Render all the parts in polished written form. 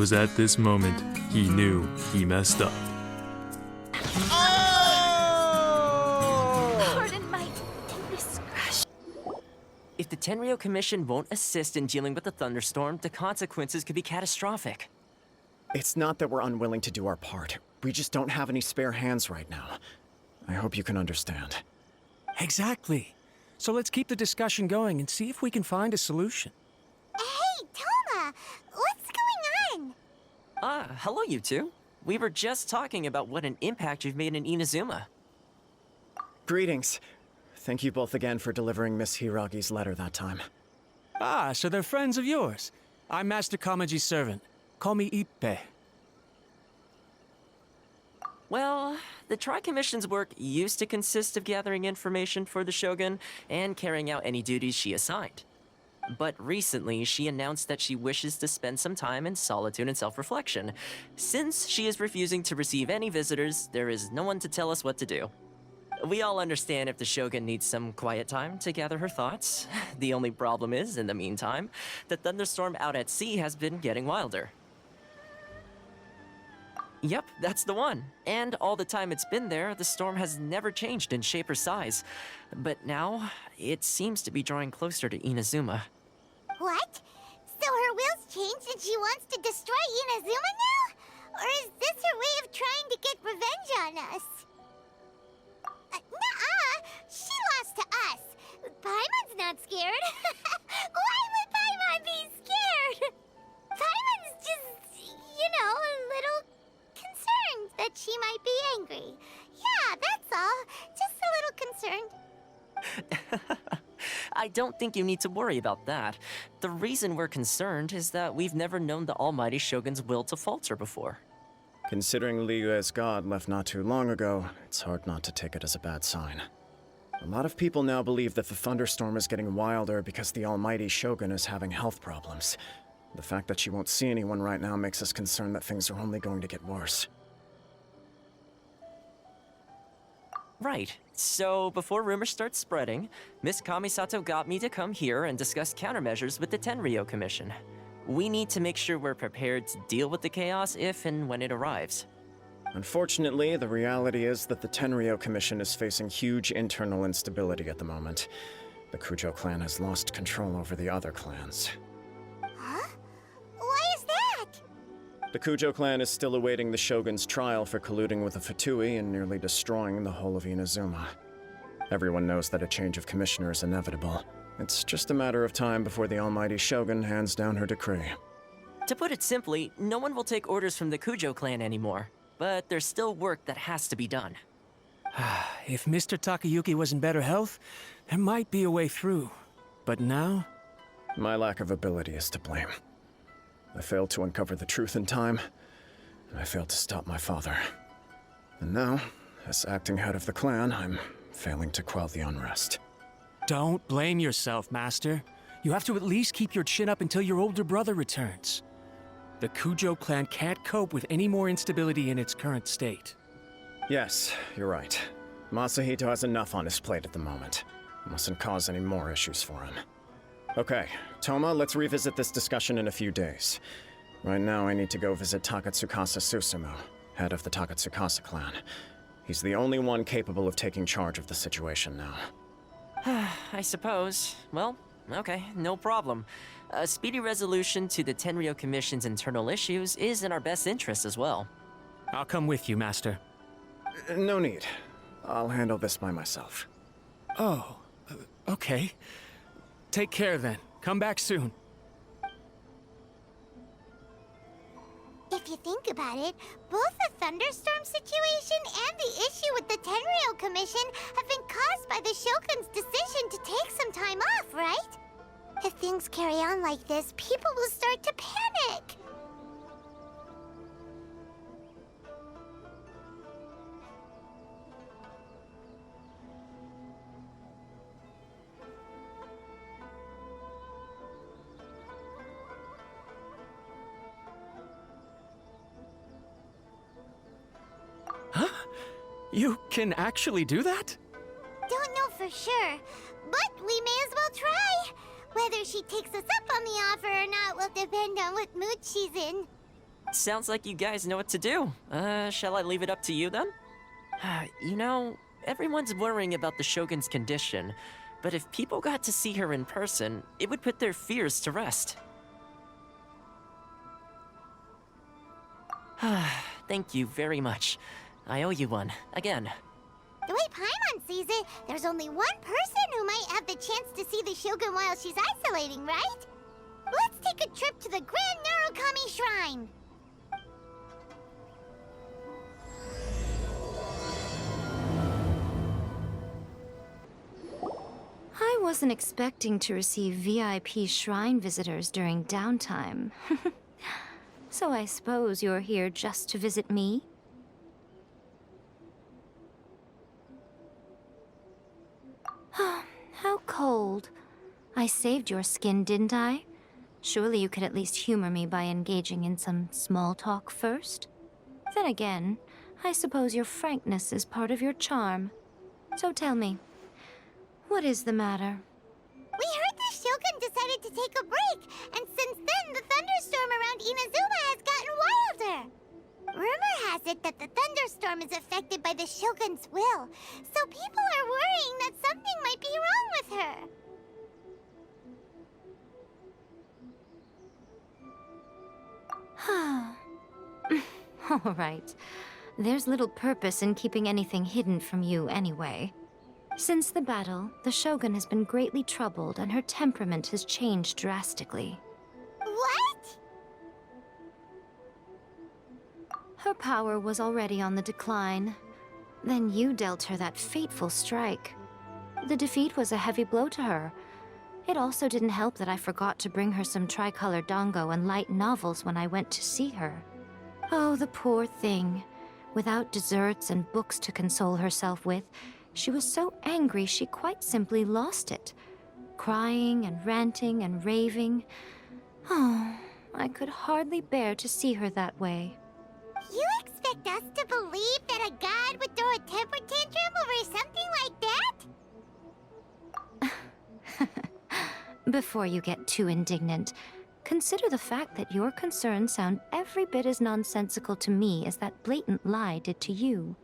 was at this moment he knew he messed up. Pardon my indiscretion. If the Tenryou Commission won't assist in dealing with the thunderstorm, the consequences could be catastrophic. It's not that we're unwilling to do our part. We just don't have any spare hands right now. I hope you can understand. Exactly. So let's keep the discussion going and see if we can find a solution. Hey, Toma! What's going on? Hello you two. We were just talking about what an impact you've made in Inazuma. Greetings. Thank you both again for delivering Miss Hiragi's letter that time. Ah, so they're friends of yours. I'm Master Kamaji's servant. Call me Ippei. Well, the Tri-Commission's work used to consist of gathering information for the Shogun and carrying out any duties she assigned. But recently, she announced that she wishes to spend some time in solitude and self-reflection. Since she is refusing to receive any visitors, there is no one to tell us what to do. We all understand if the Shogun needs some quiet time to gather her thoughts. The only problem is, in the meantime, the thunderstorm out at sea has been getting wilder. Yep, that's the one. And all the time it's been there, the storm has never changed in shape or size. But now, it seems to be drawing closer to Inazuma. What? So her will's changed and she wants to destroy Inazuma now? Or is this her way of trying to get revenge on us? Nuh-uh! She lost to us! Paimon's not scared! Why would Paimon be scared? Paimon's just, a little concerned that she might be angry. Yeah, that's all. Just a little concerned. I don't think you need to worry about that. The reason we're concerned is that we've never known the Almighty Shogun's will to falter before. Considering Liyue's god left not too long ago, it's hard not to take it as a bad sign. A lot of people now believe that the thunderstorm is getting wilder because the Almighty Shogun is having health problems. The fact that she won't see anyone right now makes us concerned that things are only going to get worse. Right. So, before rumors start spreading, Miss Kamisato got me to come here and discuss countermeasures with the Tenryou Commission. We need to make sure we're prepared to deal with the chaos if and when it arrives. Unfortunately, the reality is that the Tenryou Commission is facing huge internal instability at the moment. The Kujou clan has lost control over the other clans. Huh? Why is that? The Kujou clan is still awaiting the Shogun's trial for colluding with the Fatui and nearly destroying the whole of Inazuma. Everyone knows that a change of commissioner is inevitable. It's just a matter of time before the Almighty Shogun hands down her decree. To put it simply, no one will take orders from the Kujou clan anymore. But there's still work that has to be done. If Mr. Takayuki was in better health, there might be a way through. But now? My lack of ability is to blame. I failed to uncover the truth in time, and I failed to stop my father. And now, as acting head of the clan, I'm failing to quell the unrest. Don't blame yourself, Master. You have to at least keep your chin up until your older brother returns. The Kujou clan can't cope with any more instability in its current state. Yes, you're right. Masahito has enough on his plate at the moment. Mustn't cause any more issues for him. Okay, Toma, let's revisit this discussion in a few days. Right now, I need to go visit Takatsukasa Susumu, head of the Takatsukasa clan. He's the only one capable of taking charge of the situation now. I suppose. Well, okay, no problem. A speedy resolution to the Tenryou Commission's internal issues is in our best interest as well. I'll come with you, Master. No need. I'll handle this by myself. Oh, okay. Take care then. Come back soon. If you think about it, both the thunderstorm situation and the issue with the Tenryou Commission have been caused by the Shogun's decision to take some time off, right? If things carry on like this, people will start to panic. You can actually do that? Don't know for sure, but we may as well try. Whether she takes us up on the offer or not will depend on what mood she's in. Sounds like you guys know what to do. Shall I leave it up to you then? You know, everyone's worrying about the Shogun's condition, but if people got to see her in person, it would put their fears to rest. Thank you very much. I owe you one, again. The way Paimon sees it, there's only one person who might have the chance to see the Shogun while she's isolating, right? Let's take a trip to the Grand Narukami Shrine! I wasn't expecting to receive VIP shrine visitors during downtime. So I suppose you're here just to visit me? How cold. I saved your skin, didn't I? Surely you could at least humor me by engaging in some small talk first? Then again, I suppose your frankness is part of your charm. So tell me, what is the matter? We heard the Shogun decided to take a break, and since then the thunderstorm around Inazuma has gotten wilder. Rumor has it that the thunderstorm is affected by the Shogun's will, so people are worrying that something might be wrong with her. All right. There's little purpose in keeping anything hidden from you anyway. Since the battle, the Shogun has been greatly troubled and her temperament has changed drastically. What? Her power was already on the decline. Then you dealt her that fateful strike. The defeat was a heavy blow to her. It also didn't help that I forgot to bring her some tricolor dango and light novels when I went to see her. Oh, the poor thing. Without desserts and books to console herself with, she was so angry she quite simply lost it. Crying and ranting and raving. Oh, I could hardly bear to see her that way. You expect us to believe that a god would throw a temper tantrum over something like that? Before you get too indignant, consider the fact that your concerns sound every bit as nonsensical to me as that blatant lie did to you.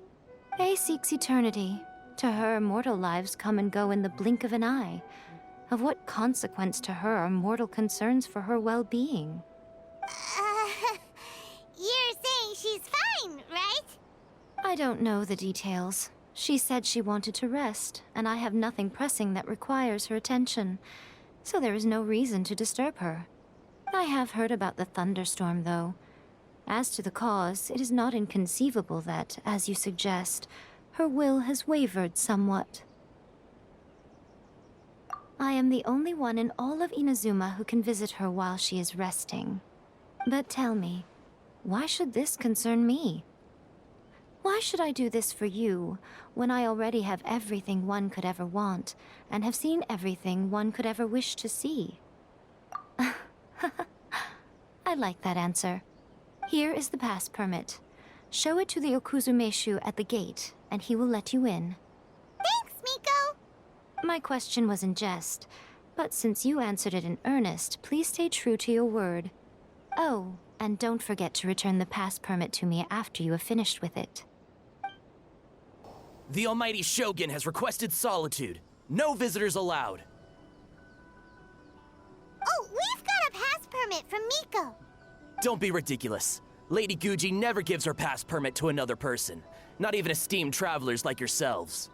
Faye seeks eternity. To her, mortal lives come and go in the blink of an eye. Of what consequence to her are mortal concerns for her well-being? You're saying she's fine, right? I don't know the details. She said she wanted to rest, and I have nothing pressing that requires her attention, so there is no reason to disturb her. I have heard about the thunderstorm, though. As to the cause, it is not inconceivable that, as you suggest, her will has wavered somewhat. I am the only one in all of Inazuma who can visit her while she is resting. But tell me, why should this concern me? Why should I do this for you, when I already have everything one could ever want, and have seen everything one could ever wish to see? I like that answer. Here is the pass permit. Show it to the Okuzumeshu at the gate, and he will let you in. Thanks, Miko! My question was in jest, but since you answered it in earnest, please stay true to your word. Oh, and don't forget to return the pass permit to me after you have finished with it. The Almighty Shogun has requested solitude. No visitors allowed. Oh, we've got a pass permit from Miko. Don't be ridiculous. Lady Guji never gives her pass permit to another person, not even esteemed travelers like yourselves.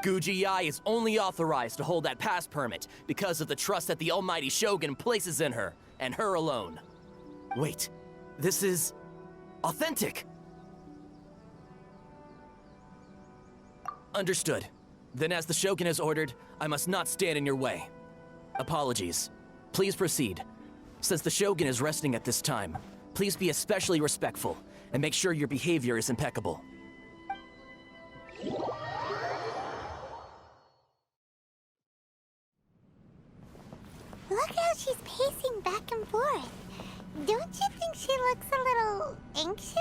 Guji Yae is only authorized to hold that pass permit because of the trust that the Almighty Shogun places in her, and her alone. Wait, this is authentic. Understood. Then as the Shogun has ordered, I must not stand in your way. Apologies. Please proceed. Since the Shogun is resting at this time, please be especially respectful, and make sure your behavior is impeccable. Look how she's pacing back and forth. Don't you think she looks a little anxious?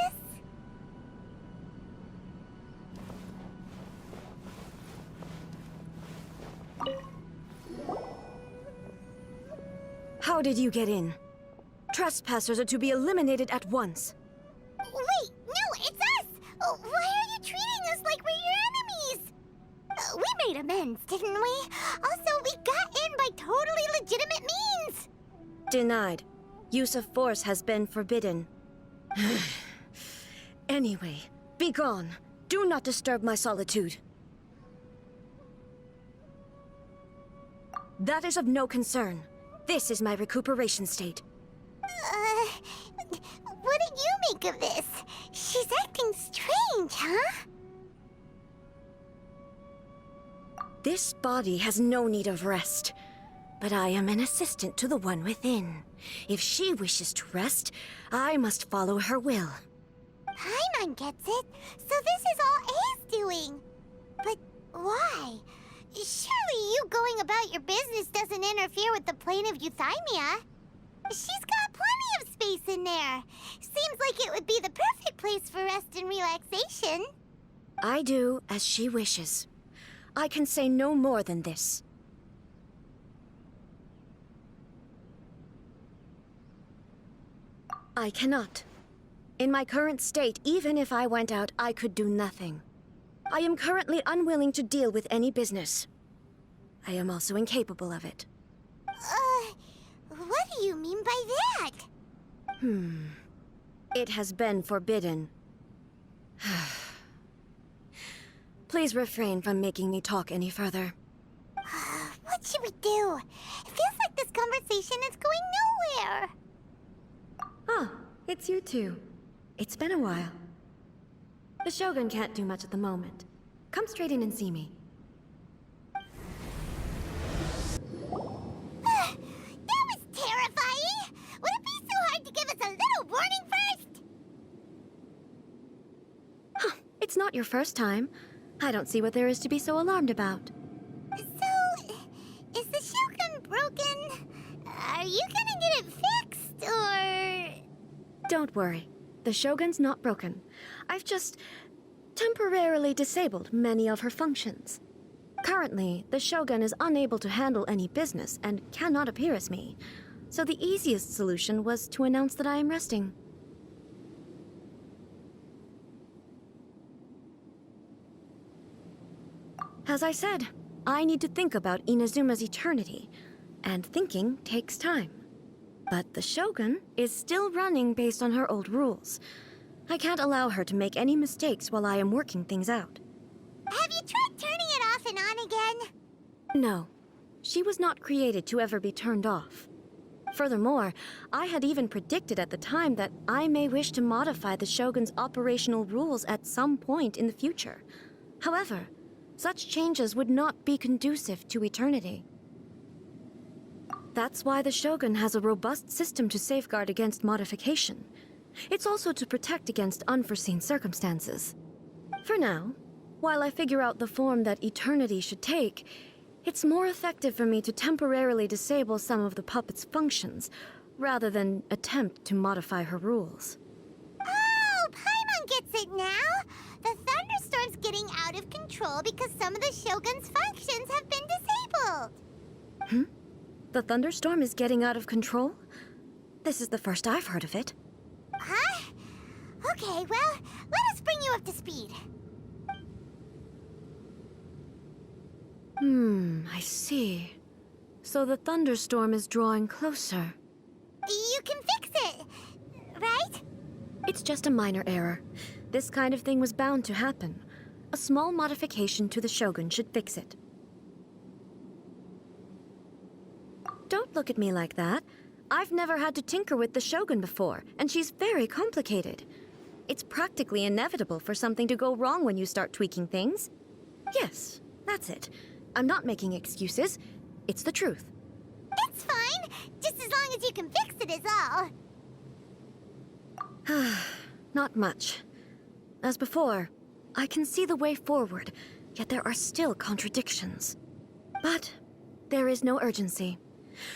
How did you get in? Trespassers are to be eliminated at once. Why are you treating us like we're your enemies? We made amends, didn't we? Also, we got in by totally legitimate means. Denied. Use of force has been forbidden. Anyway, be gone. Do not disturb my solitude. That is of no concern. This is my recuperation state. What do you make of this? She's acting strange, huh? This body has no need of rest. But I am an assistant to the one within. If she wishes to rest, I must follow her will. Paimon gets it. So this is all A's doing. But why? Surely you going about your business doesn't interfere with the plane of Euthymia. She's got plenty of space in there. Seems like it would be the perfect place for rest and relaxation. I do as she wishes. I can say no more than this. I cannot. In my current state, even if I went out, I could do nothing. I am currently unwilling to deal with any business. I am also incapable of it. What do you mean by that? It has been forbidden. Please refrain from making me talk any further. What should we do? It feels like this conversation is going nowhere. Ah, it's you two. It's been a while. The Shogun can't do much at the moment. Come straight in and see me. That was terrifying! Would it be so hard to give us a little warning first? It's not your first time. I don't see what there is to be so alarmed about. So, is the Shogun broken? Are you gonna get it fixed, or...? Don't worry. The Shogun's not broken. I've just temporarily disabled many of her functions. Currently, the Shogun is unable to handle any business and cannot appear as me. So the easiest solution was to announce that I am resting. As I said, I need to think about Inazuma's eternity, and thinking takes time. But the Shogun is still running based on her old rules. I can't allow her to make any mistakes while I am working things out. Have you tried turning it off and on again? No, she was not created to ever be turned off. Furthermore, I had even predicted at the time that I may wish to modify the Shogun's operational rules at some point in the future. However, such changes would not be conducive to eternity. That's why the Shogun has a robust system to safeguard against modification. It's also to protect against unforeseen circumstances. For now, while I figure out the form that eternity should take, it's more effective for me to temporarily disable some of the puppet's functions, rather than attempt to modify her rules. Oh, Paimon gets it now! The thunderstorm's getting out of control because some of the Shogun's functions have been disabled. The thunderstorm is getting out of control? This is the first I've heard of it. Huh? Okay, well, let us bring you up to speed. I see. So the thunderstorm is drawing closer. You can fix it, right? It's just a minor error. This kind of thing was bound to happen. A small modification to the Shogun should fix it. Don't look at me like that. I've never had to tinker with the Shogun before, and she's very complicated. It's practically inevitable for something to go wrong when you start tweaking things. Yes, that's it. I'm not making excuses. It's the truth. It's fine, just as long as you can fix it is all. Not much. As before, I can see the way forward, yet there are still contradictions. But there is no urgency.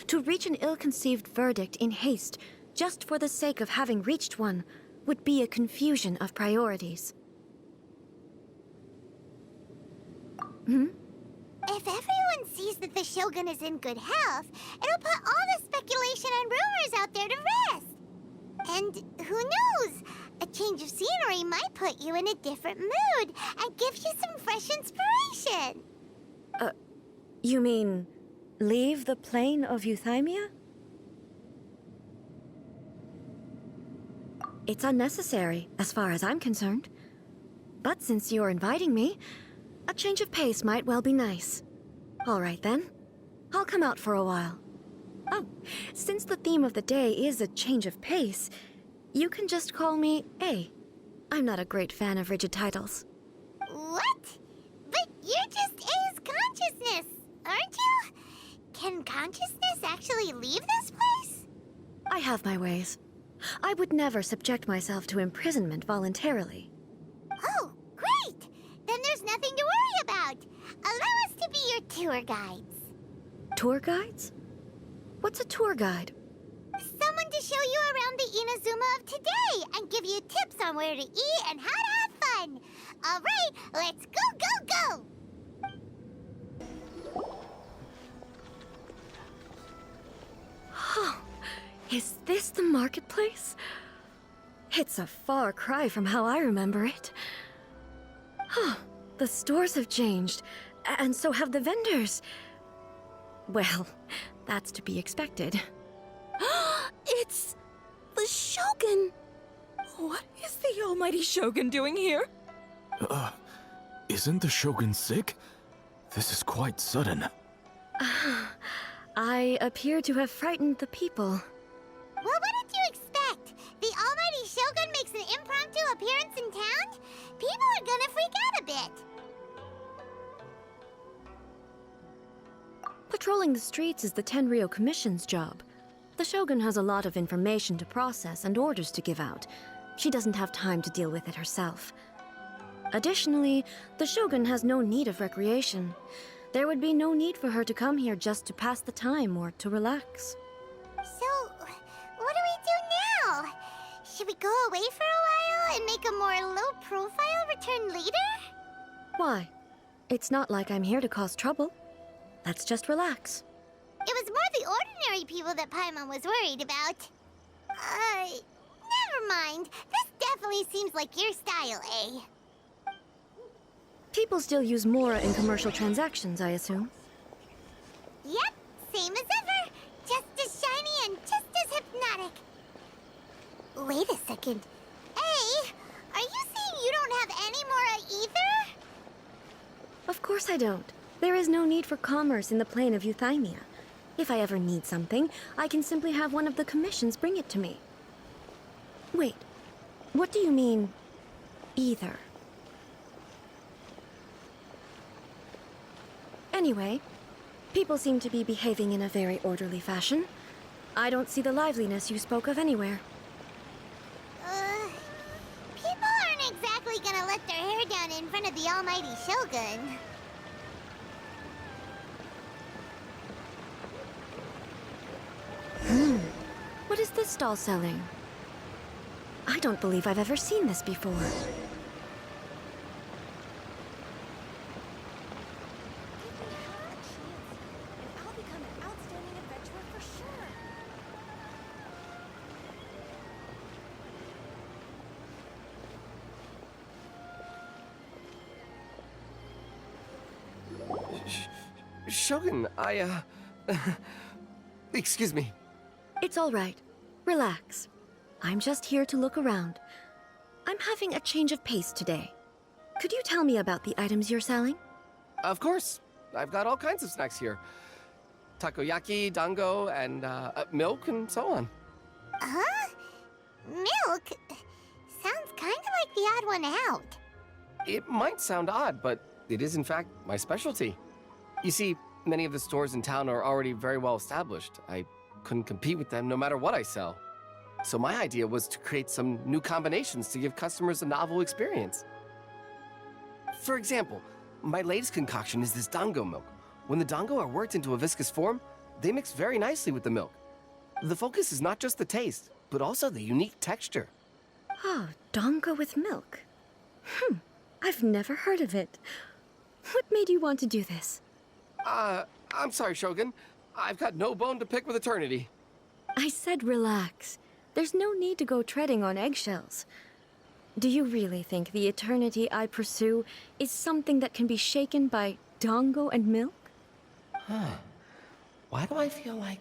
To reach an ill-conceived verdict in haste, just for the sake of having reached one, would be a confusion of priorities. If everyone sees that the Shogun is in good health, it'll put all the speculation and rumors out there to rest. And who knows? A Change of scenery might put you in a different mood and give you some fresh inspiration. You mean leave the plane of euthymia? It's unnecessary, as far as I'm concerned. But since you're inviting me, a change of pace might well be nice. All right then. I'll come out for a while. Oh, since the theme of the day is a change of pace, you can just call me A. I'm not a great fan of rigid titles. What? But you're just A's consciousness, aren't you? Can consciousness actually leave this place? I have my ways. I would never subject myself to imprisonment voluntarily. Oh, great! Then there's nothing to worry about. Allow us to be your tour guides. Tour guides? What's a tour guide? Someone to show you around the Inazuma of today and give you tips on where to eat and how to have fun. All right, let's go, go, go! Is this the marketplace? It's a far cry from how I remember it. The stores have changed, and so have the vendors. Well, that's to be expected. It's the Shogun! What is the almighty Shogun doing here? Isn't the Shogun sick? This is quite sudden. I appear to have frightened the people. Well, what did you expect? The almighty Shogun makes an impromptu appearance in town? People are gonna freak out a bit. Patrolling the streets is the Tenryou Commission's job. The Shogun has a lot of information to process and orders to give out. She doesn't have time to deal with it herself. Additionally, the Shogun has no need of recreation. There would be no need for her to come here just to pass the time or to relax. So, what do we do now? Should we go away for a while and make a more low-profile return later? Why? It's not like I'm here to cause trouble. Let's just relax. It was more the ordinary people that Paimon was worried about. Never mind. This definitely seems like your style, eh? People still use Mora in commercial transactions, I assume. Yep, same as ever. Just as shiny and just as hypnotic. Wait a second. Hey, are you saying you don't have any Mora either? Of course I don't. There is no need for commerce in the plane of euthymia. If I ever need something, I can simply have one of the commissions bring it to me. Wait, what do you mean, either? Anyway, people seem to be behaving in a very orderly fashion. I don't see the liveliness you spoke of anywhere. People aren't exactly gonna let their hair down in front of the almighty Shogun. What is this stall selling? I don't believe I've ever seen this before. Shogun, excuse me. It's all right. Relax. I'm just here to look around. I'm having a change of pace today. Could you tell me about the items you're selling? Of course. I've got all kinds of snacks here. Takoyaki, dango, and milk, and so on. Huh? Milk? Sounds kind of like the odd one out. It might sound odd, but it is in fact my specialty. You see, many of the stores in town are already very well established. I couldn't compete with them no matter what I sell. So my idea was to create some new combinations to give customers a novel experience. For example, my latest concoction is this dango milk. When the dango are worked into a viscous form, they mix very nicely with the milk. The focus is not just the taste, but also the unique texture. Oh, dango with milk. I've never heard of it. What made you want to do this? I'm sorry, Shogun. I've got no bone to pick with eternity. I said relax. There's no need to go treading on eggshells. Do you really think the eternity I pursue is something that can be shaken by Dango and milk? Why do I feel like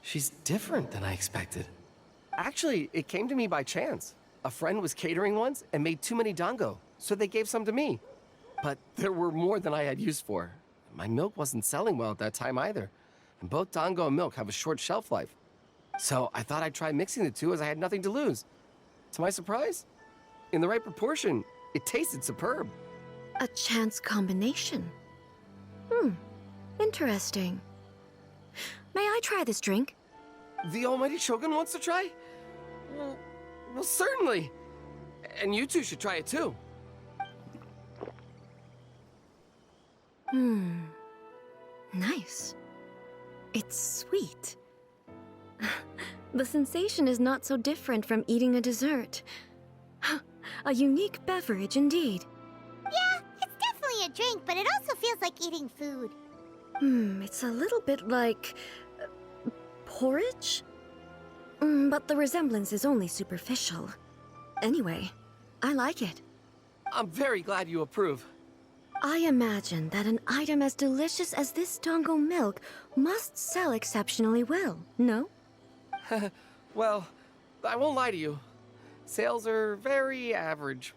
she's different than I expected? Actually, it came to me by chance. A friend was catering once and made too many dango, so they gave some to me. But there were more than I had use for. My milk wasn't selling well at that time either, and both dango and milk have a short shelf life. So I thought I'd try mixing the two as I had nothing to lose. To my surprise, in the right proportion, it tasted superb. A chance combination. Interesting. May I try this drink? The Almighty Shogun wants to try? Well, certainly. And you two should try it too. Nice. It's sweet. The sensation is not so different from eating a dessert. A unique beverage indeed. Yeah, it's definitely a drink, but it also feels like eating food. It's a little bit like porridge? But the resemblance is only superficial. Anyway, I like it. I'm very glad you approve. I imagine that an item as delicious as this Dango milk must sell exceptionally well, no? Well, I won't lie to you. Sales are very average.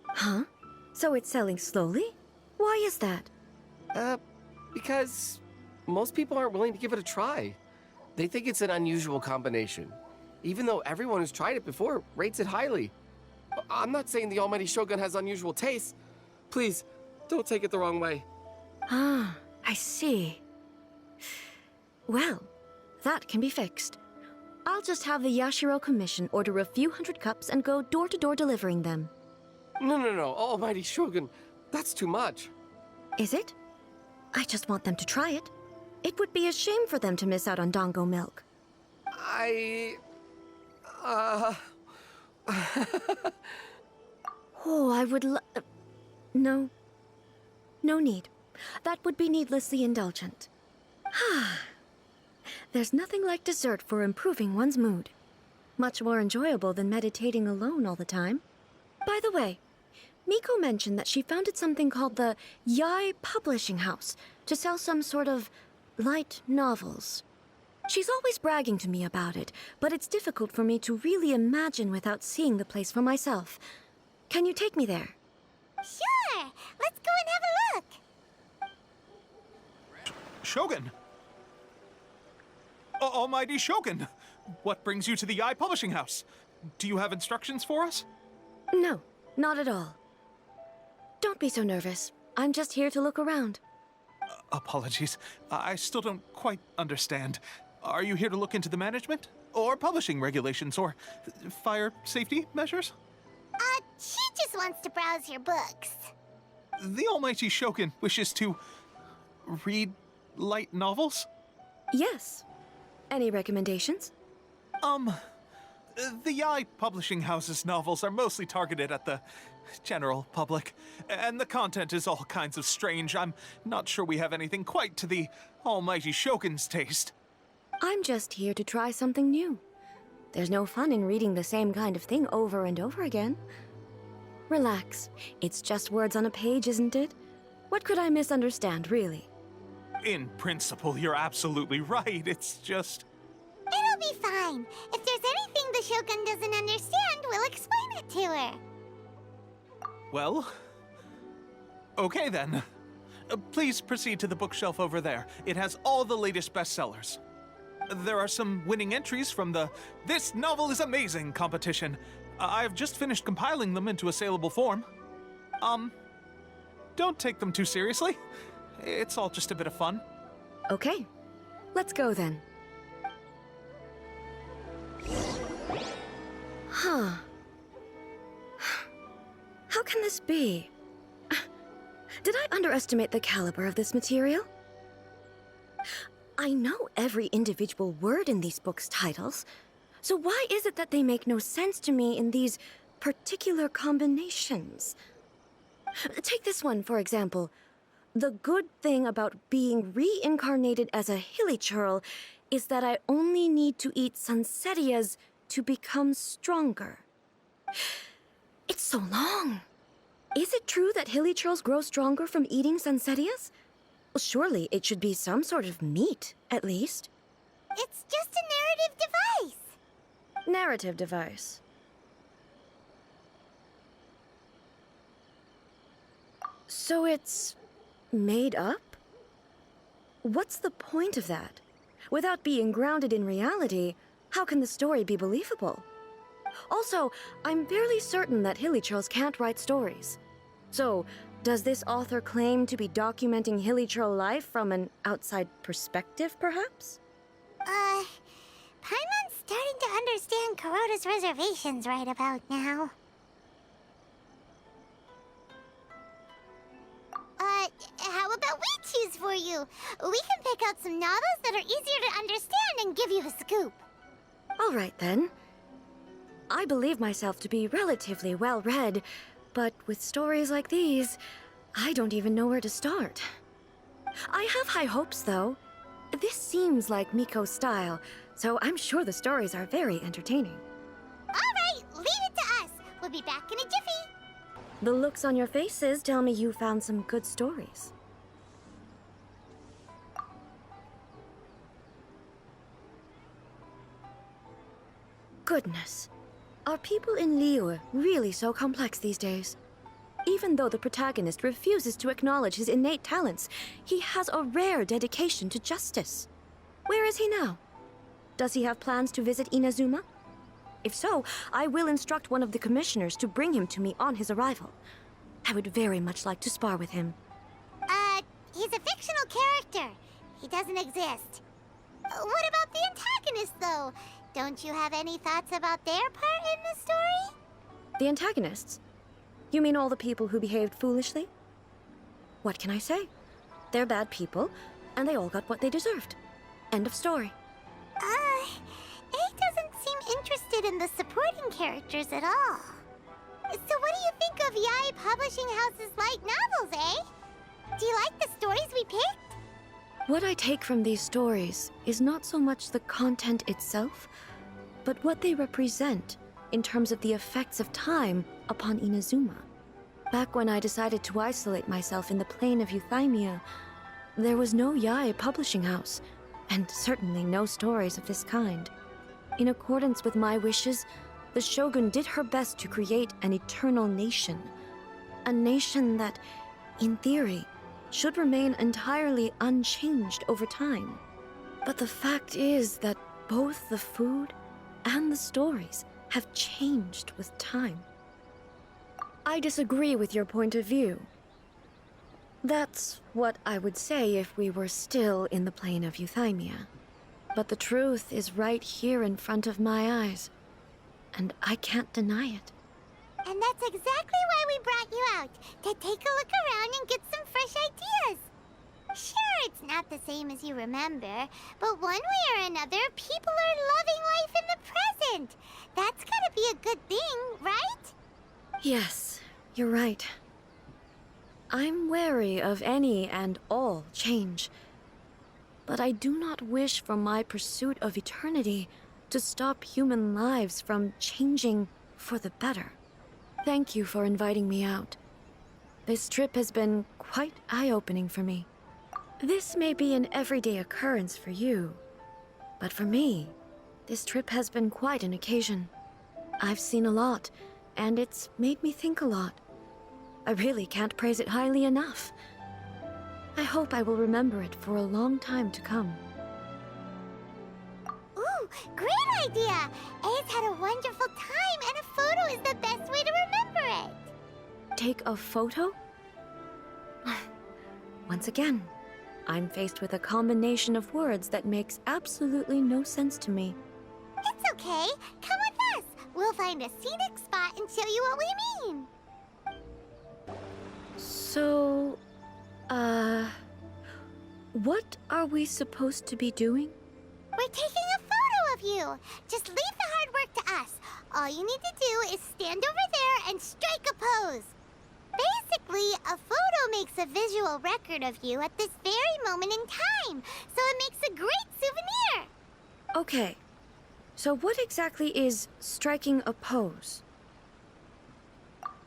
Huh? So it's selling slowly? Why is that? Because most people aren't willing to give it a try. They think it's an unusual combination, even though everyone who's tried it before rates it highly. I'm not saying the Almighty Shogun has unusual tastes. Please, don't take it the wrong way. Ah, I see. Well, that can be fixed. I'll just have the Yashiro Commission order a few hundred cups and go door-to-door delivering them. No, Almighty Shogun, that's too much. Is it? I just want them to try it. It would be a shame for them to miss out on Dango milk. Oh, I would No. No need. That would be needlessly indulgent. There's nothing like dessert for improving one's mood. Much more enjoyable than meditating alone all the time. By the way, Miko mentioned that she founded something called the Yae Publishing House to sell some sort of light novels. She's always bragging to me about it, but it's difficult for me to really imagine without seeing the place for myself. Can you take me there? Sure! Let's go and have a look! Shogun! Almighty Shogun! What brings you to the Yae Publishing House? Do you have instructions for us? No, not at all. Don't be so nervous. I'm just here to look around. Apologies. I still don't quite understand. Are you here to look into the management? Or publishing regulations? Or fire safety measures? She just wants to browse your books. The Almighty Shogun wishes to read light novels? Yes. Any recommendations? The Yae Publishing House's novels are mostly targeted at the general public, and the content is all kinds of strange. I'm not sure we have anything quite to the Almighty Shogun's taste. I'm just here to try something new. There's no fun in reading the same kind of thing over and over again. Relax. It's just words on a page, isn't it? What could I misunderstand, really? In principle, you're absolutely right. It's just... It'll be fine. If there's anything the Shogun doesn't understand, we'll explain it to her. Well... okay then. Please proceed to the bookshelf over there. It has all the latest bestsellers. There are some winning entries from the This Novel is Amazing competition. I've just finished compiling them into a saleable form. Don't take them too seriously. It's all just a bit of fun. Okay. Let's go then. Huh. How can this be? Did I underestimate the caliber of this material? I know every individual word in these books' titles, so why is it that they make no sense to me in these particular combinations? Take this one, for example. The good thing about being reincarnated as a hilly churl is that I only need to eat Sansetias to become stronger. It's so long. Is it true that hilichurls grow stronger from eating sunsettias? Well, surely it should be some sort of meat, at least. It's just a narrative device. Narrative device. So it's made up? What's the point of that? Without being grounded in reality, how can the story be believable? Also, I'm fairly certain that hilichurls can't write stories. So, does this author claim to be documenting hilichurl life from an outside perspective, perhaps? Paimon's starting to understand Kuroda's reservations right about now. How about we choose for you? We can pick out some novels that are easier to understand and give you a scoop. All right, then. I believe myself to be relatively well-read, but with stories like these, I don't even know where to start. I have high hopes, though. This seems like Miko's style, so I'm sure the stories are very entertaining. All right, leave it to us. We'll be back in a jiffy. The looks on your faces tell me you found some good stories. Goodness. Are people in Liyue really so complex these days? Even though the protagonist refuses to acknowledge his innate talents, he has a rare dedication to justice. Where is he now? Does he have plans to visit Inazuma? If so, I will instruct one of the commissioners to bring him to me on his arrival. I would very much like to spar with him. He's a fictional character. He doesn't exist. What about the antagonist, though? Don't you have any thoughts about their part in the story? The antagonists? You mean all the people who behaved foolishly? What can I say? They're bad people, and they all got what they deserved. End of story. A doesn't seem interested in the supporting characters at all. So what do you think of Yae Publishing House's light novels, eh? Do you like the stories we picked? What I take from these stories is not so much the content itself, but what they represent in terms of the effects of time upon Inazuma. Back when I decided to isolate myself in the plain of Euthymia, there was no Yae Publishing House, and certainly no stories of this kind. In accordance with my wishes, the Shogun did her best to create an eternal nation. A nation that, in theory, should remain entirely unchanged over time. But the fact is that both the food and the stories have changed with time. I disagree with your point of view. That's what I would say if we were still in the plane of Euthymia. But the truth is right here in front of my eyes, and I can't deny it. And that's exactly why we brought you out, to take a look around and get some fresh ideas. Sure, it's not the same as you remember, but one way or another, people are loving life in the present. That's gotta be a good thing, right? Yes, you're right. I'm wary of any and all change. But I do not wish for my pursuit of eternity to stop human lives from changing for the better. Thank you for inviting me out. This trip has been quite eye-opening for me. This may be an everyday occurrence for you, but for me, this trip has been quite an occasion. I've seen a lot, and it's made me think a lot. I really can't praise it highly enough. I hope I will remember it for a long time to come. Ooh, great idea! A's had a wonderful time, and a photo is the best way to remember it. Take a photo? Once again, I'm faced with a combination of words that makes absolutely no sense to me. It's okay. Come with us. We'll find a scenic spot and show you what we mean. So, what are we supposed to be doing? We're taking a photo of you. Just leave the hard work to us. All you need to do is stand over there and strike a pose. Basically, a photo makes a visual record of you at this very moment in time, so it makes a great souvenir. Okay, so what exactly is striking a pose?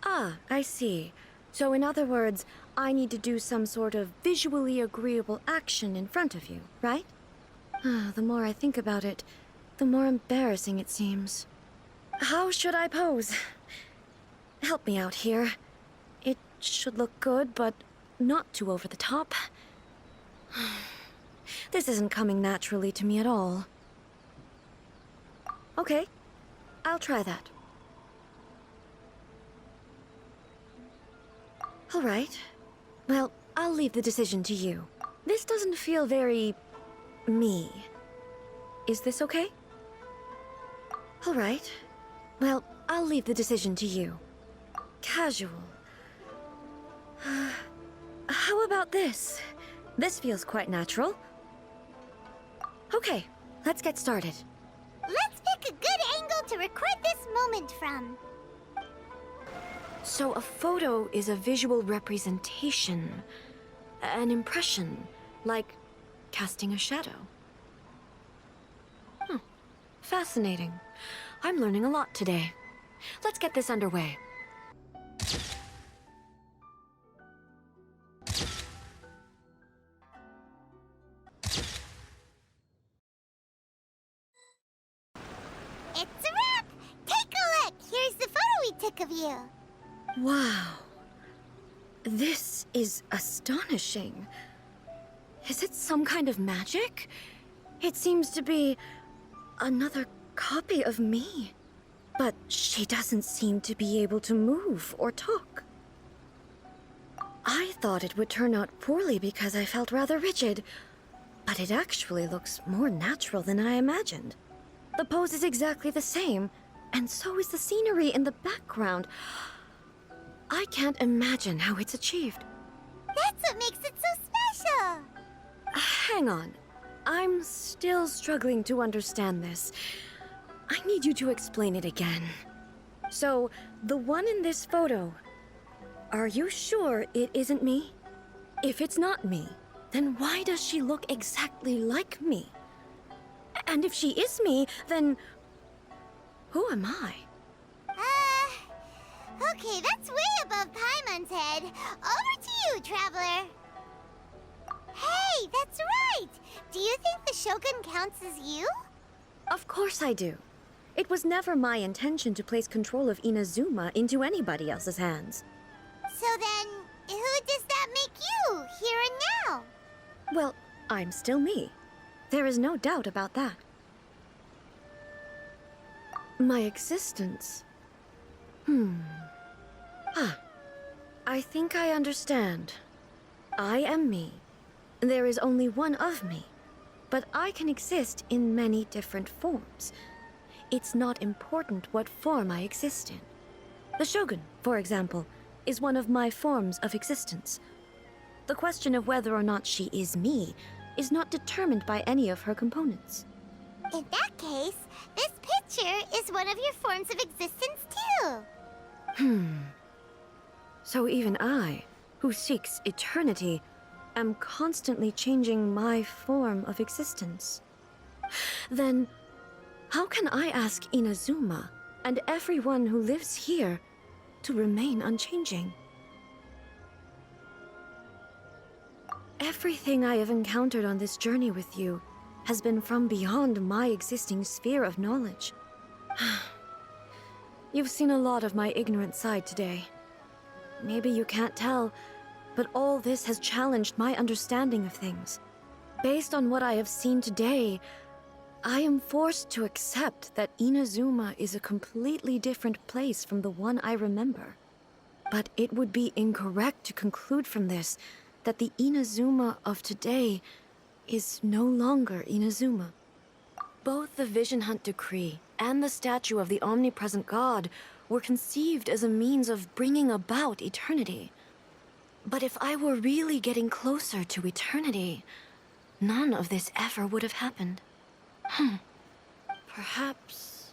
Ah, I see. So in other words, I need to do some sort of visually agreeable action in front of you, right? The more I think about it, the more embarrassing it seems. How should I pose? Help me out here. It should look good, but not too over the top. This isn't coming naturally to me at all. Okay, I'll try that. All right. Well, I'll leave the decision to you. This doesn't feel very... me. Is this okay? All right. Well, I'll leave the decision to you. Casual. How about this? This feels quite natural. Okay, let's get started. Let's pick a good angle to record this moment from. So a photo is a visual representation, an impression, like casting a shadow. Fascinating. I'm learning a lot today. Let's get this underway. It's a wrap! Take a look! Here's the photo we took of you. Wow. This is astonishing. Is it some kind of magic? It seems to be another copy of me. But she doesn't seem to be able to move or talk. I thought it would turn out poorly because I felt rather rigid, but it actually looks more natural than I imagined. The pose is exactly the same, and so is the scenery in the background. I can't imagine how it's achieved. That's what makes it so special! Hang on. I'm still struggling to understand this. I need you to explain it again. So, the one in this photo, are you sure it isn't me? If it's not me, then why does she look exactly like me? And if she is me, then who am I? Okay, that's way above Paimon's head. Over to you, Traveler. Hey, that's right! Do you think the Shogun counts as you? Of course I do. It was never my intention to place control of Inazuma into anybody else's hands. So then, who does that make you, here and now? Well, I'm still me. There is no doubt about that. My existence? I think I understand. I am me. There is only one of me, but I can exist in many different forms. It's not important what form I exist in. The Shogun, for example, is one of my forms of existence. The question of whether or not she is me is not determined by any of her components. In that case, this picture is one of your forms of existence too. So even I, who seeks eternity, am constantly changing my form of existence. Then, how can I ask Inazuma and everyone who lives here to remain unchanging? Everything I have encountered on this journey with you has been from beyond my existing sphere of knowledge. You've seen a lot of my ignorant side today. Maybe you can't tell, but all this has challenged my understanding of things. Based on what I have seen today, I am forced to accept that Inazuma is a completely different place from the one I remember. But it would be incorrect to conclude from this that the Inazuma of today is no longer Inazuma. Both the Vision Hunt Decree and the statue of the omnipresent god were conceived as a means of bringing about eternity. But if I were really getting closer to eternity, none of this ever would have happened. Perhaps...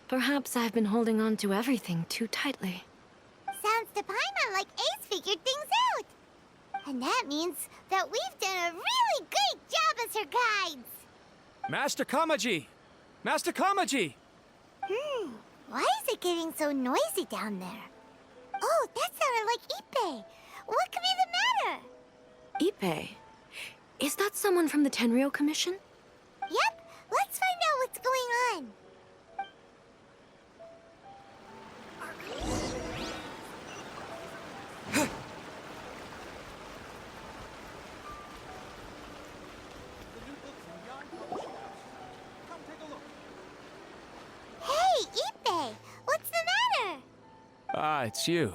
Perhaps I've been holding on to everything too tightly. Sounds to Paimon like Ace figured things out. And that means that we've done a really great job as her guides. Master Kamaji! Master Kamaji! Why is it getting so noisy down there? Oh, that sounded like Ippei. What could be the matter? Ippei? Is that someone from the Tenryou Commission? Yep, let's find out what's going on. Hey, Ippei! What's the matter? Ah, it's you.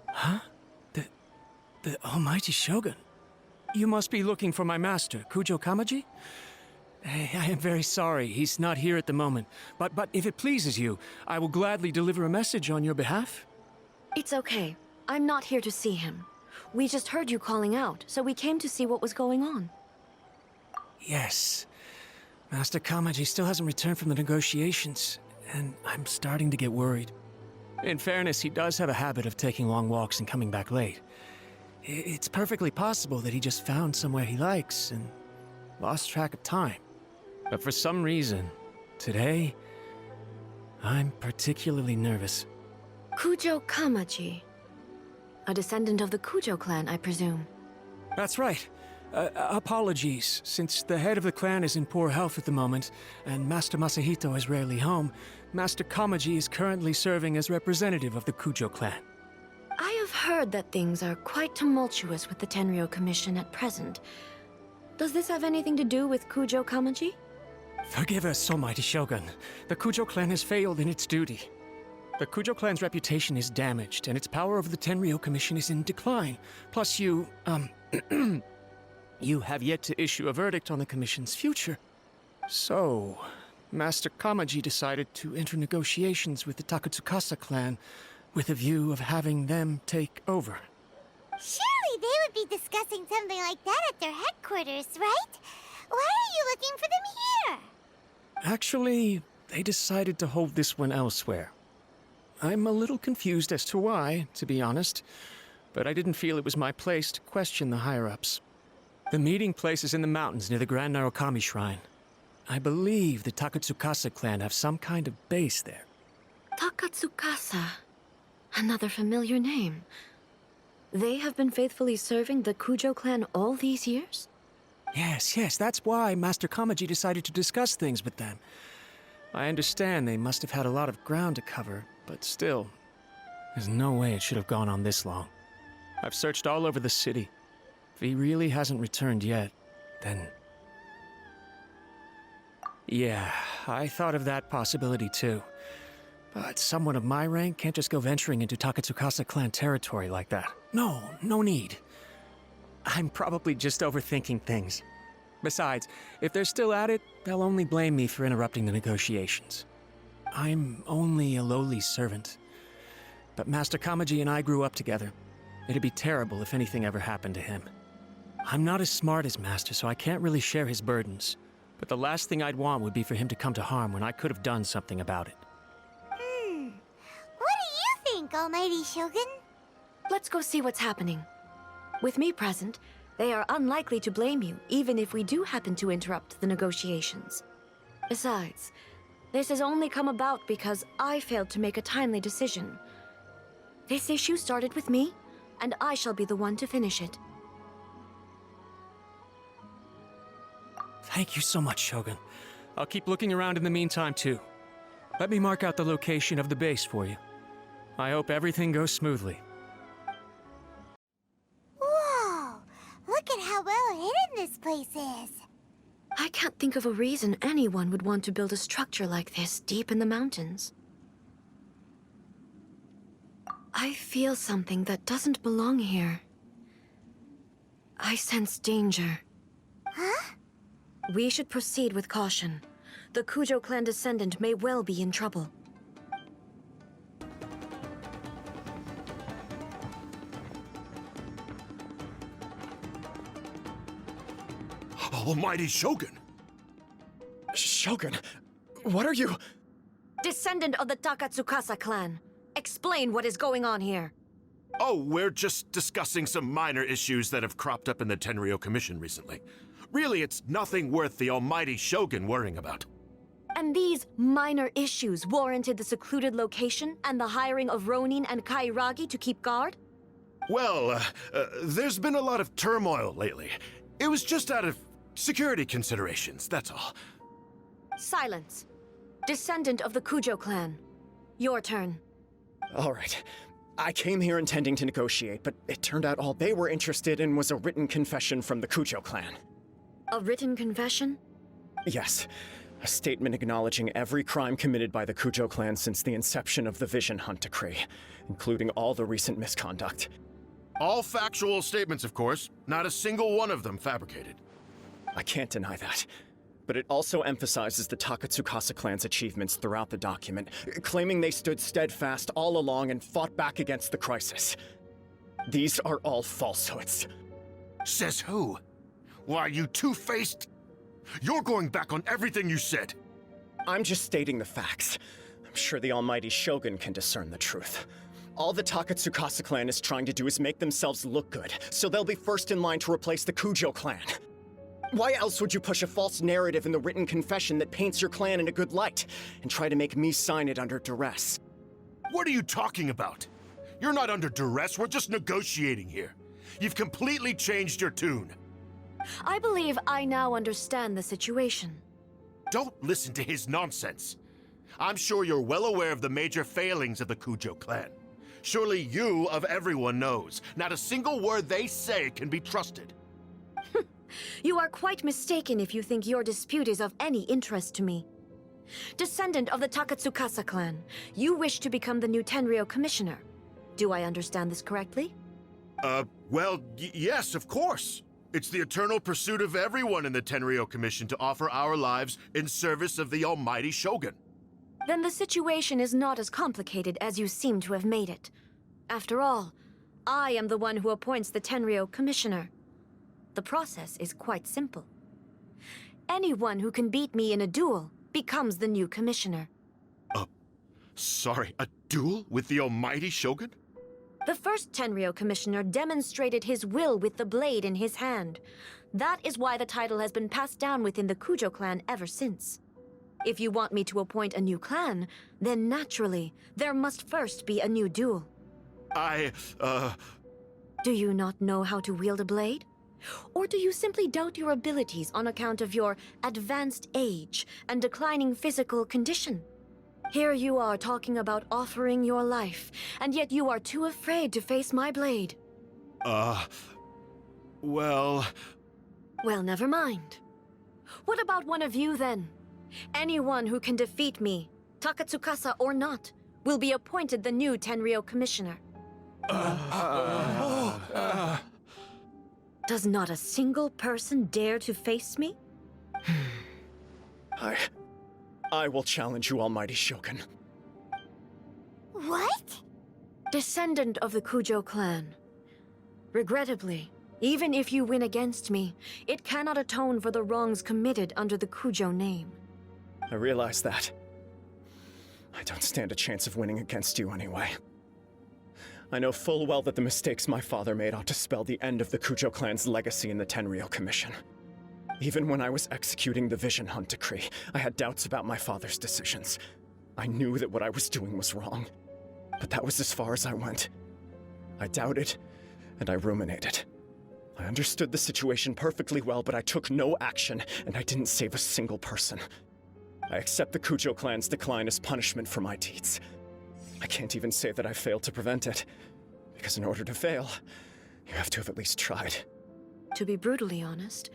Huh? The Almighty Shogun. You must be looking for my master, Kujou Kamari? I am very sorry, he's not here at the moment. But if it pleases you, I will gladly deliver a message on your behalf. It's okay. I'm not here to see him. We just heard you calling out, so we came to see what was going on. Yes. Master Kamari still hasn't returned from the negotiations, and I'm starting to get worried. In fairness, he does have a habit of taking long walks and coming back late. It's perfectly possible that he just found somewhere he likes and lost track of time. But for some reason, today, I'm particularly nervous. Kujou Kamari. A descendant of the Kujou clan, I presume. That's right. Apologies, since the head of the clan is in poor health at the moment, and Master Masahito is rarely home, Master Kamari is currently serving as representative of the Kujou clan. I have heard that things are quite tumultuous with the Tenryou Commission at present. Does this have anything to do with Kujou Kamari? Forgive us, Almighty Shogun. The Kujou clan has failed in its duty. The Kujou clan's reputation is damaged, and its power over the Tenryou Commission is in decline. Plus you, you have yet to issue a verdict on the Commission's future. So, Master Kamari decided to enter negotiations with the Takatsukasa clan with a view of having them take over. Surely they would be discussing something like that at their headquarters, right? Why are you looking for them here? Actually, they decided to hold this one elsewhere. I'm a little confused as to why, to be honest, but I didn't feel it was my place to question the higher-ups. The meeting place is in the mountains near the Grand Narukami Shrine. I believe the Takatsukasa clan have some kind of base there. Takatsukasa. Another familiar name. They have been faithfully serving the Kujou clan all these years? Yes, that's why Master Kamari decided to discuss things with them. I understand they must have had a lot of ground to cover, but still, there's no way it should have gone on this long. I've searched all over the city. If he really hasn't returned yet, then... Yeah, I thought of that possibility too. But someone of my rank can't just go venturing into Takatsukasa clan territory like that. No need. I'm probably just overthinking things. Besides, if they're still at it, they'll only blame me for interrupting the negotiations. I'm only a lowly servant. But Master Kamari and I grew up together. It'd be terrible if anything ever happened to him. I'm not as smart as Master, so I can't really share his burdens. But the last thing I'd want would be for him to come to harm when I could have done something about it. What do you think, Almighty Shogun? Let's go see what's happening. With me present, they are unlikely to blame you, even if we do happen to interrupt the negotiations. Besides, this has only come about because I failed to make a timely decision. This issue started with me, and I shall be the one to finish it. Thank you so much, Shogun. I'll keep looking around in the meantime, too. Let me mark out the location of the base for you. I hope everything goes smoothly. Whoa! Look at how well hidden this place is. I can't think of a reason anyone would want to build a structure like this deep in the mountains. I feel something that doesn't belong here. I sense danger. Huh? We should proceed with caution. The Kujou clan descendant may well be in trouble. Almighty Shogun! Shogun, what are you... Descendant of the Takatsukasa clan, explain what is going on here. Oh, we're just discussing some minor issues that have cropped up in the Tenryou Commission recently. Really, it's nothing worth the Almighty Shogun worrying about. And these minor issues warranted the secluded location and the hiring of Ronin and Kairagi to keep guard? Well, there's been a lot of turmoil lately. It was just out of security considerations, that's all. Silence. Descendant of the Kujou clan. Your turn. All right. I came here intending to negotiate, but it turned out all they were interested in was a written confession from the Kujou clan. A written confession? Yes. A statement acknowledging every crime committed by the Kujou clan since the inception of the Vision Hunt Decree, including all the recent misconduct. All factual statements, of course. Not a single one of them fabricated. I can't deny that. But it also emphasizes the Takatsukasa clan's achievements throughout the document, claiming they stood steadfast all along and fought back against the crisis. These are all falsehoods. Says who? Why, you two-faced... You're going back on everything you said. I'm just stating the facts. I'm sure the almighty Shogun can discern the truth. All the Takatsukasa clan is trying to do is make themselves look good, so they'll be first in line to replace the Kujou clan. Why else would you push a false narrative in the written confession that paints your clan in a good light, and try to make me sign it under duress? What are you talking about? You're not under duress, we're just negotiating here. You've completely changed your tune. I believe I now understand the situation. Don't listen to his nonsense. I'm sure you're well aware of the major failings of the Kujou clan. Surely you, of everyone, knows. Not a single word they say can be trusted. You are quite mistaken if you think your dispute is of any interest to me. Descendant of the Takatsukasa clan, you wish to become the new Tenryou commissioner. Do I understand this correctly? Well, yes, of course. It's the eternal pursuit of everyone in the Tenryou Commission to offer our lives in service of the almighty Shogun. Then the situation is not as complicated as you seem to have made it. After all, I am the one who appoints the Tenryou commissioner. The process is quite simple. Anyone who can beat me in a duel becomes the new commissioner. Sorry, a duel with the almighty Shogun? The first Tenryou commissioner demonstrated his will with the blade in his hand. That is why the title has been passed down within the Kujou clan ever since. If you want me to appoint a new clan, then naturally, there must first be a new duel. Do you not know how to wield a blade? Or do you simply doubt your abilities on account of your advanced age and declining physical condition? Here you are talking about offering your life, and yet you are too afraid to face my blade. Well... Well, never mind. What about one of you, then? Anyone who can defeat me, Takatsukasa or not, will be appointed the new Tenryou commissioner. Does not a single person dare to face me? I will challenge you, almighty Shogun. What? Descendant of the Kujou clan. Regrettably, even if you win against me, it cannot atone for the wrongs committed under the Kujou name. I realize that. I don't stand a chance of winning against you anyway. I know full well that the mistakes my father made ought to spell the end of the Kujou clan's legacy in the Tenryou Commission. Even when I was executing the Vision Hunt Decree, I had doubts about my father's decisions. I knew that what I was doing was wrong, but that was as far as I went. I doubted, and I ruminated. I understood the situation perfectly well, but I took no action, and I didn't save a single person. I accept the Kujou clan's decline as punishment for my deeds. I can't even say that I failed to prevent it, because in order to fail, you have to have at least tried. To be brutally honest,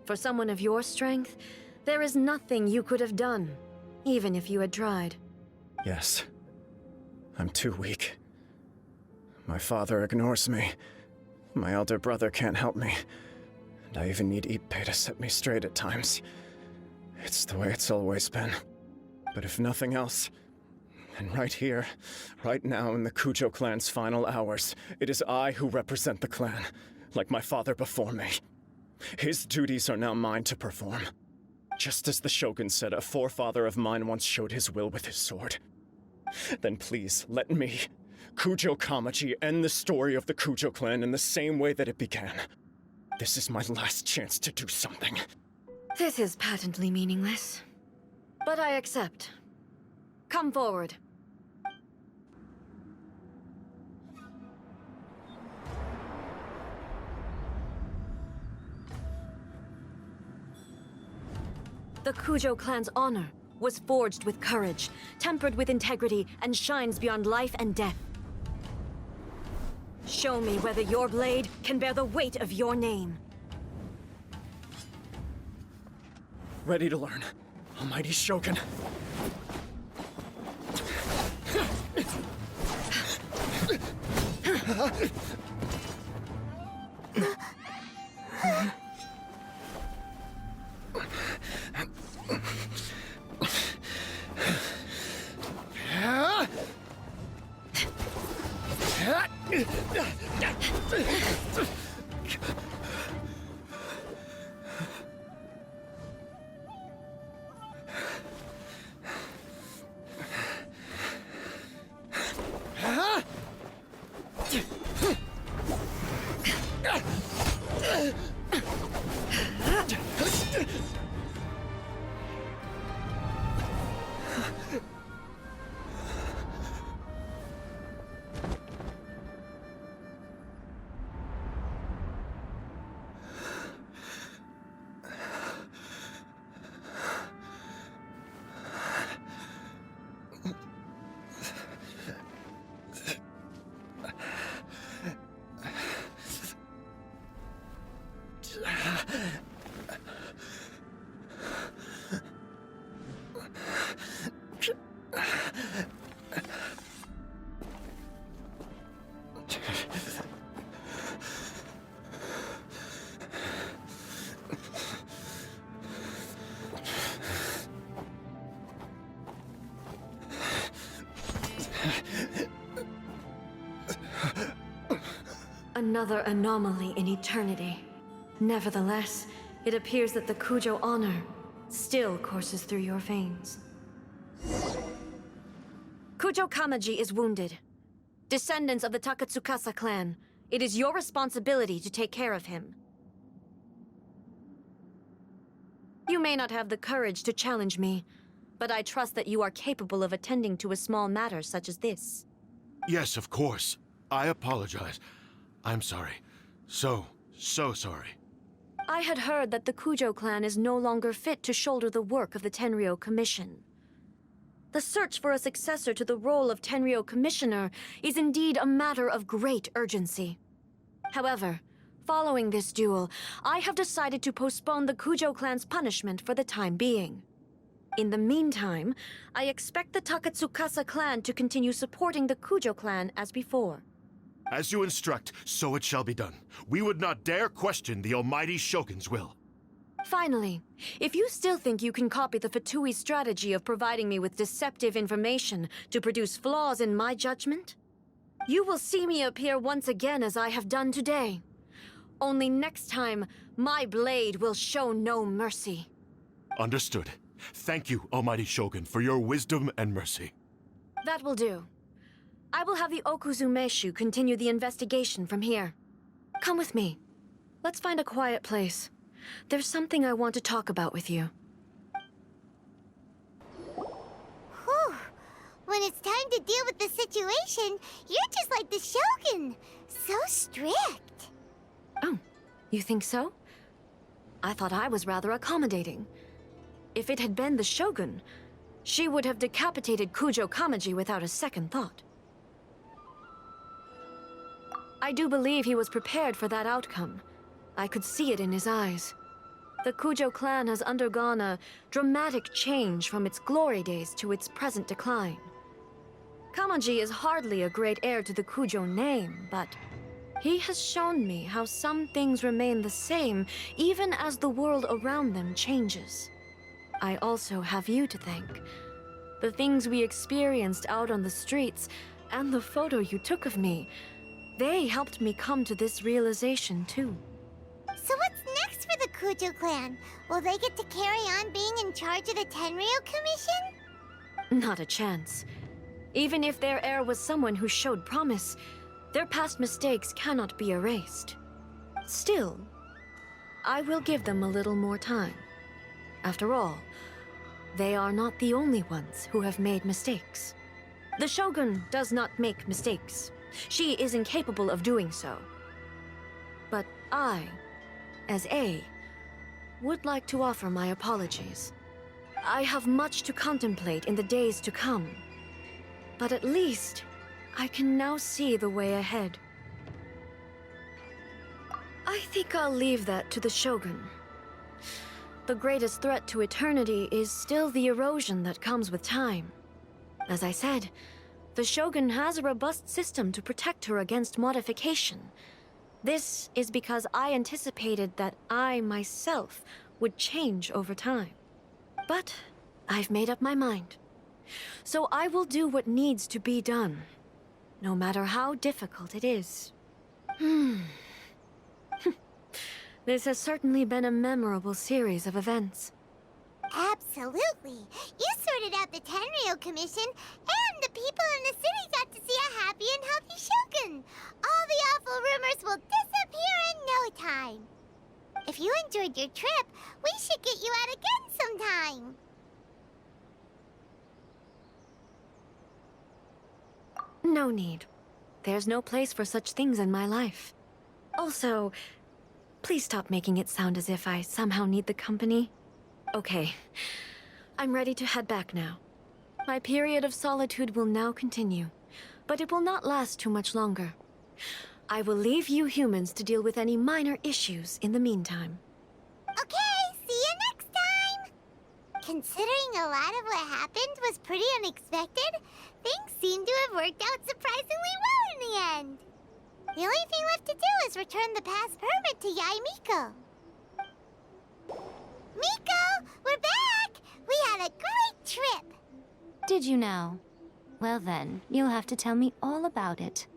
for someone of your strength, there is nothing you could have done, even if you had tried. Yes. I'm too weak. My father ignores me. My elder brother can't help me. And I even need Ippei to set me straight at times. It's the way it's always been. But if nothing else, then right here, right now in the Kujou clan's final hours, it is I who represent the clan, like my father before me. His duties are now mine to perform. Just as the Shogun said, a forefather of mine once showed his will with his sword. Then please, let me, Kujou Kamari, end the story of the Kujou clan in the same way that it began. This is my last chance to do something. This is patently meaningless. But I accept. Come forward. The Kujou clan's honor was forged with courage, tempered with integrity, and shines beyond life and death. Show me whether your blade can bear the weight of your name. Ready to learn. Almighty Shogun. Another anomaly in eternity. Nevertheless, it appears that the Kujou honor still courses through your veins. Kujou Kamari is wounded. Descendants of the Takatsukasa clan, it is your responsibility to take care of him. You may not have the courage to challenge me, but I trust that you are capable of attending to a small matter such as this. Yes, of course. I apologize. I'm sorry. So sorry. I had heard that the Kujou clan is no longer fit to shoulder the work of the Tenryou Commission. The search for a successor to the role of Tenryou Commissioner is indeed a matter of great urgency. However, following this duel, I have decided to postpone the Kujou clan's punishment for the time being. In the meantime, I expect the Takatsukasa clan to continue supporting the Kujou clan as before. As you instruct, so it shall be done. We would not dare question the Almighty Shogun's will. Finally, if you still think you can copy the Fatui strategy of providing me with deceptive information to produce flaws in my judgment, you will see me appear once again as I have done today. Only next time, my blade will show no mercy. Understood. Thank you, Almighty Shogun, for your wisdom and mercy. That will do. I will have the Okuzumeshu continue the investigation from here. Come with me. Let's find a quiet place. There's something I want to talk about with you. Whew. When it's time to deal with the situation, you're just like the Shogun. So strict. Oh, you think so? I thought I was rather accommodating. If it had been the Shogun, she would have decapitated Kujou Kamari without a second thought. I do believe he was prepared for that outcome. I could see it in his eyes. The Kujou clan has undergone a dramatic change from its glory days to its present decline. Kamari is hardly a great heir to the Kujou name, but he has shown me how some things remain the same even as the world around them changes. I also have you to thank. The things we experienced out on the streets and the photo you took of me, they helped me come to this realization too. So what's next for the Kujou clan? Will they get to carry on being in charge of the Tenryou Commission? Not a chance. Even if their heir was someone who showed promise, their past mistakes cannot be erased. Still, I will give them a little more time. After all, they are not the only ones who have made mistakes. The Shogun does not make mistakes. She is incapable of doing so. But I, as A, would like to offer my apologies. I have much to contemplate in the days to come, but at least I can now see the way ahead. I think I'll leave that to the Shogun. The greatest threat to eternity is still the erosion that comes with time. As I said, the Shogun has a robust system to protect her against modification. This is because I anticipated that I myself would change over time. But I've made up my mind. So I will do what needs to be done, no matter how difficult it is. This has certainly been a memorable series of events. Absolutely. You sorted out the Tenryo Commission, and the people in the city got to see a happy and healthy Shogun. All the awful rumors will disappear in no time. If you enjoyed your trip, we should get you out again sometime. No need. There's no place for such things in my life. Also, please stop making it sound as if I somehow need the company. Okay, I'm ready to head back now. My period of solitude will now continue, but it will not last too much longer. I will leave you humans to deal with any minor issues in the meantime. Okay, see you next time! Considering a lot of what happened was pretty unexpected, things seem to have worked out surprisingly well in the end. The only thing left to do is return the pass permit to Yae Miko. Miko, we're back! We had a great trip! Did you now? Well then, you'll have to tell me all about it.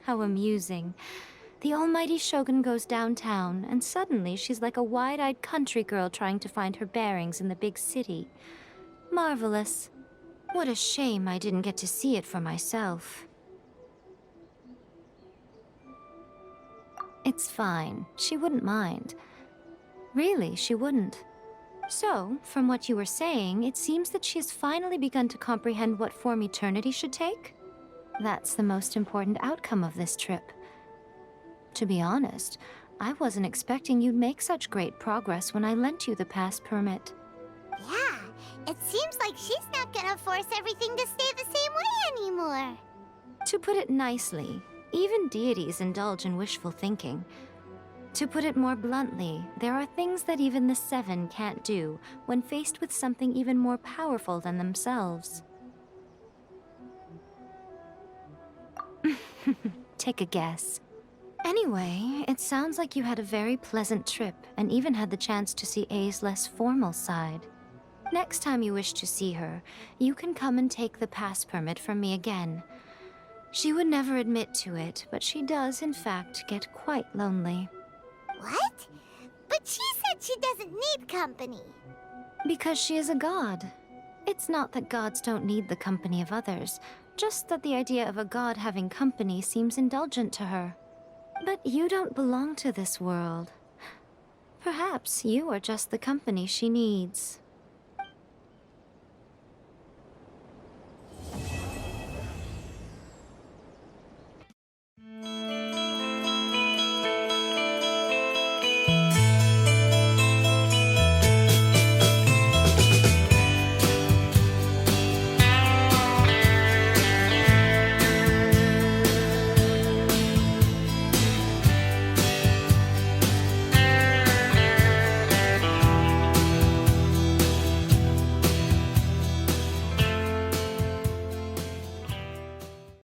How amusing. The almighty Shogun goes downtown, and suddenly she's like a wide-eyed country girl trying to find her bearings in the big city. Marvelous. What a shame I didn't get to see it for myself. It's fine. She wouldn't mind. Really, she wouldn't. So, from what you were saying, it seems that she has finally begun to comprehend what form eternity should take? That's the most important outcome of this trip. To be honest, I wasn't expecting you'd make such great progress when I lent you the pass permit. Yeah, it seems like she's not gonna force everything to stay the same way anymore. To put it nicely, even deities indulge in wishful thinking. To put it more bluntly, there are things that even the Seven can't do when faced with something even more powerful than themselves. Take a guess. Anyway, it sounds like you had a very pleasant trip and even had the chance to see A's less formal side. Next time you wish to see her, you can come and take the pass permit from me again. She would never admit to it, but she does, in fact, get quite lonely. What? But she said she doesn't need company. Because she is a god. It's not that gods don't need the company of others, just that the idea of a god having company seems indulgent to her. But you don't belong to this world. Perhaps you are just the company she needs.